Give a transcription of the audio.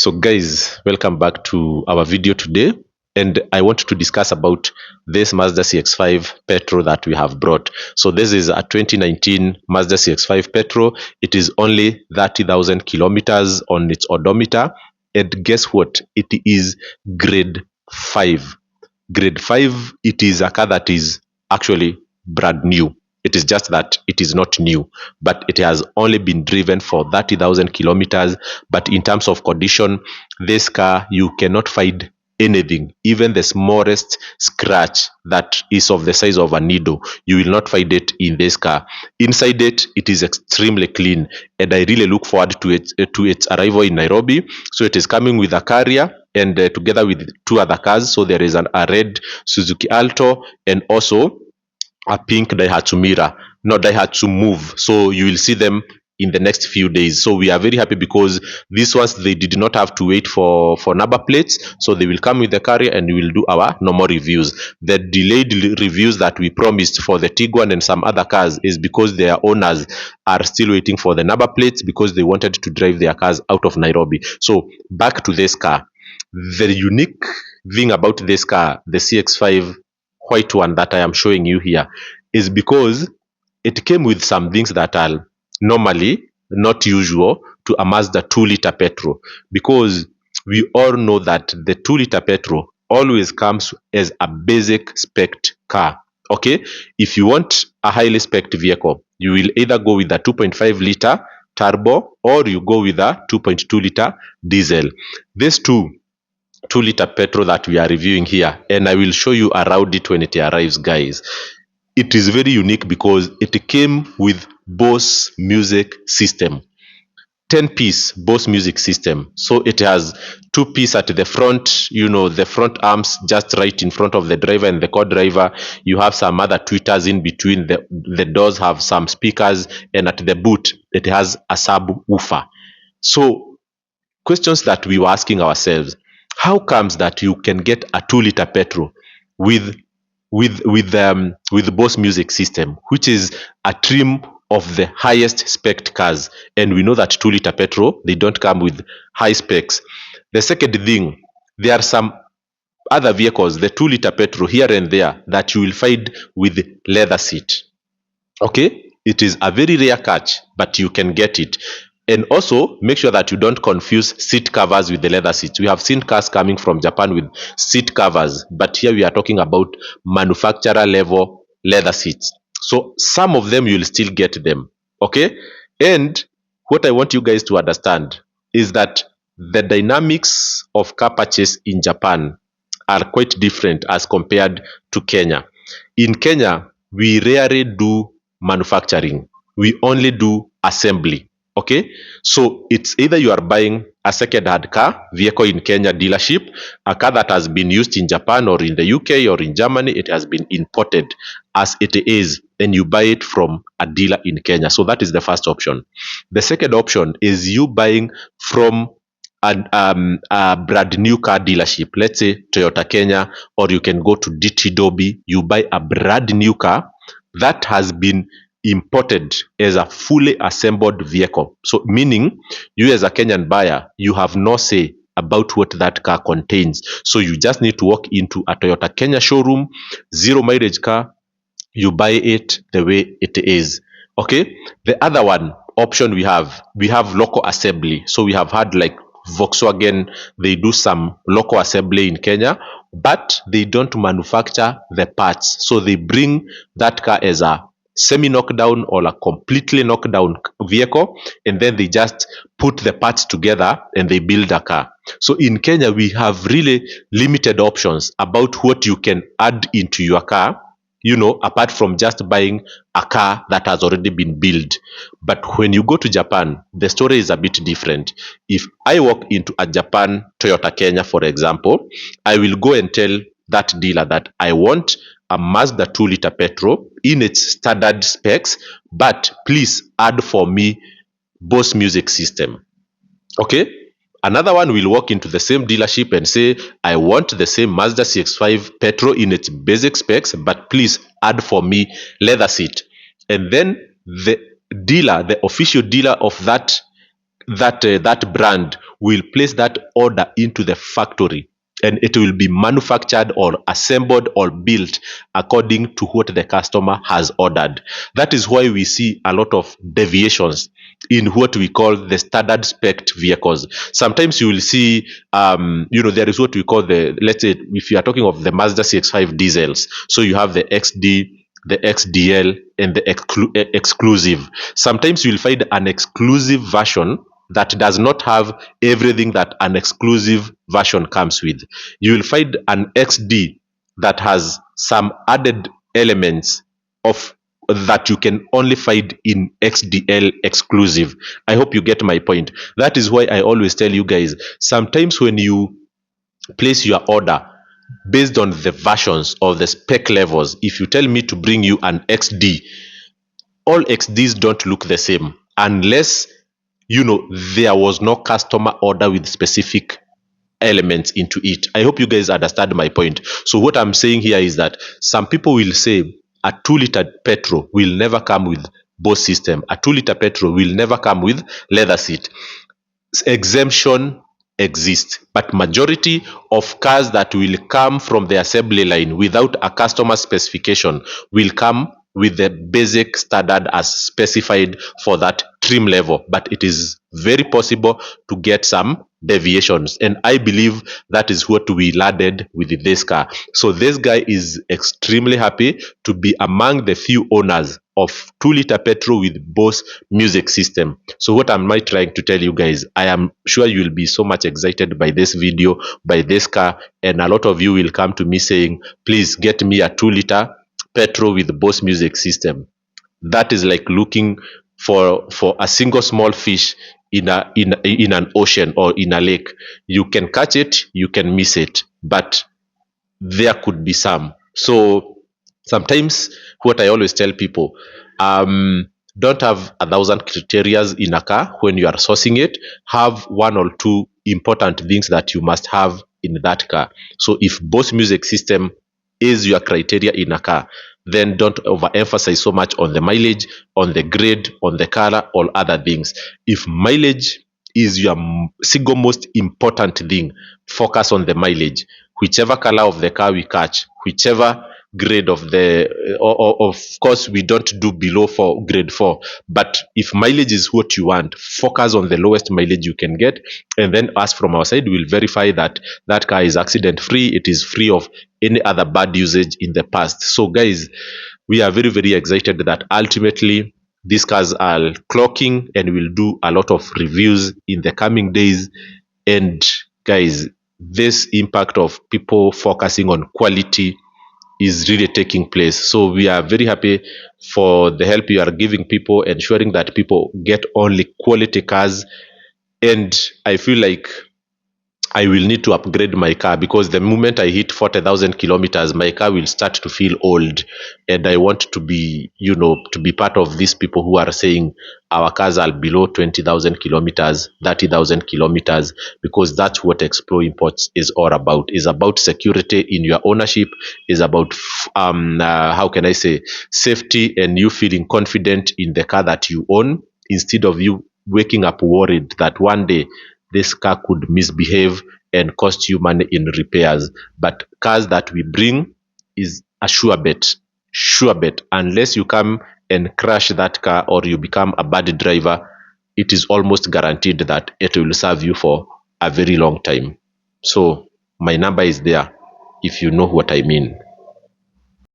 So guys, welcome back to our video today, and I want to discuss about this Mazda CX-5 Petro that we have brought. So this is a 2019 Mazda CX-5 Petro. It is only 30,000 kilometers on its odometer, and guess what? It is grade 5. Grade 5, it is a car that is actually brand new. It is just that it is not new, but it has only been driven for 30,000 kilometers. But in terms of condition, this car, you cannot find anything, even the smallest scratch that is of the size of a needle. You will not find it in this car. Inside it, it is extremely clean, and I really look forward to its arrival in Nairobi. So it is coming with a carrier and together with two other cars. So there is a red Suzuki Alto and also a pink Daihatsu Mira, not Daihatsu Move. So you will see them in the next few days. So we are very happy because these ones, they did not have to wait for number plates. So they will come with the carrier and we will do our normal reviews. The delayed reviews that we promised for the Tiguan and some other cars is because their owners are still waiting for the number plates because they wanted to drive their cars out of Nairobi. So back to this car. The unique thing about this car, the CX-5 white one that I am showing you here, is because it came with some things that are normally not usual to a Mazda 2-liter petrol, because we all know that the 2-liter petrol always comes as a basic spec car. Okay, if you want a highly spec vehicle, you will either go with a 2.5-liter turbo or you go with a 2.2-liter diesel. These two-liter petrol that we are reviewing here, and I will show you around it when it arrives, guys. It is very unique because it came with Bose music system, 10-piece Bose music system. So it has two-piece at the front, the front arms just right in front of the driver and the co-driver. You have some other tweeters in between. The doors have some speakers, and at the boot it has a subwoofer. So questions that we were asking ourselves: how comes that you can get a 2-liter petrol with with Bose music system, which is a trim of the highest spec cars, and we know that 2-liter petrol, they don't come with high specs. The second thing, there are some other vehicles, the 2-liter petrol here and there, that you will find with leather seat. Okay, it is a very rare catch, but you can get it. And also make sure that you don't confuse seat covers with the leather seats. We have seen cars coming from Japan with seat covers, but here we are talking about manufacturer level leather seats. So some of them you'll still get them. Okay, and what I want you guys to understand is that the dynamics of car purchase in Japan are quite different as compared to Kenya. In Kenya, we rarely do manufacturing, we only do assembly. Okay, so it's either you are buying a second-hand car vehicle in Kenya dealership, a car that has been used in Japan or in the UK or in Germany, it has been imported as it is, and you buy it from a dealer in Kenya. So that is the first option. The second option is you buying from a brand new car dealership, let's say Toyota Kenya, or you can go to DT Dobby. You buy a brand new car that has been imported as a fully assembled vehicle. So meaning you as a Kenyan buyer, you have no say about what that car contains. So you just need to walk into a Toyota Kenya showroom, zero mileage car, you buy it the way it is. Okay, the other one option we have local assembly. So we have had like Volkswagen, they do some local assembly in Kenya, but they don't manufacture the parts. So they bring that car as a semi knockdown or a completely knockdown vehicle, and then they just put the parts together and they build a car. So in Kenya, we have really limited options about what you can add into your car, apart from just buying a car that has already been built. But when you go to Japan, the story is a bit different. If I walk into a Japan Toyota Kenya, for example, I will go and tell that dealer that I want a Mazda 2-liter petrol in its standard specs, but please add for me Bose music system. Okay, another one will walk into the same dealership and say, I want the same Mazda CX-5 petrol in its basic specs, but please add for me leather seat. And then the dealer, the official dealer of that that brand will place that order into the factory, and it will be manufactured or assembled or built according to what the customer has ordered. That is why we see a lot of deviations in what we call the standard spec vehicles. Sometimes you will see, there is what we call the, let's say, if you are talking of the Mazda CX-5 diesels, so you have the XD, the XDL, and the exclusive. Sometimes you will find an exclusive version that does not have everything that an exclusive version comes with. You will find an XD that has some added elements of that you can only find in XDL exclusive. I hope you get my point. That is why I always tell you guys, sometimes when you place your order based on the versions or the spec levels, if you tell me to bring you an XD, all XDs don't look the same unless there was no customer order with specific elements into it. I hope you guys understand my point. So what I'm saying here is that some people will say a 2-liter petrol will never come with Bose system. A 2-liter petrol will never come with leather seat. Exemption exists, but majority of cars that will come from the assembly line without a customer specification will come with the basic standard as specified for that trim level, but it is very possible to get some deviations, and I believe that is what we landed with this car. So this guy is extremely happy to be among the few owners of 2-liter petrol with Bose music system. So what am I trying to tell you guys? I am sure you will be so much excited by this video, by this car, and a lot of you will come to me saying, please get me a 2-liter petrol with Bose music system. That is like looking for a single small fish in an ocean or in a lake. You can catch it, you can miss it, but there could be some. So sometimes what I always tell people, don't have 1,000 criteria in a car when you are sourcing it. Have one or two important things that you must have in that car. So if Bose music system is your criteria in a car, then don't overemphasize so much on the mileage, on the grade, on the color, or other things. If mileage is your single most important thing, focus on the mileage. Whichever color of the car we catch, whichever grade of the of course we don't do below for grade 4, but if mileage is what you want, focus on the lowest mileage you can get, and then us from our side will verify that that car is accident free, it is free of any other bad usage in the past. So guys, we are very, very excited that ultimately these cars are clocking, and we'll do a lot of reviews in the coming days. And guys, this impact of people focusing on quality is really taking place. So we are very happy for the help you are giving people, ensuring that people get only quality cars. And I feel like I will need to upgrade my car, because the moment I hit 40,000 kilometers, my car will start to feel old. And I want to be, to be part of these people who are saying our cars are below 20,000 kilometers, 30,000 kilometers, because that's what Explore Imports is all about. Is about security in your ownership, is about, how can I say, safety, and you feeling confident in the car that you own, instead of you waking up worried that one day this car could misbehave and cost you money in repairs. But cars that we bring is a sure bet. Sure bet. Unless you come and crash that car or you become a bad driver, it is almost guaranteed that it will serve you for a very long time. So my number is there if you know what I mean.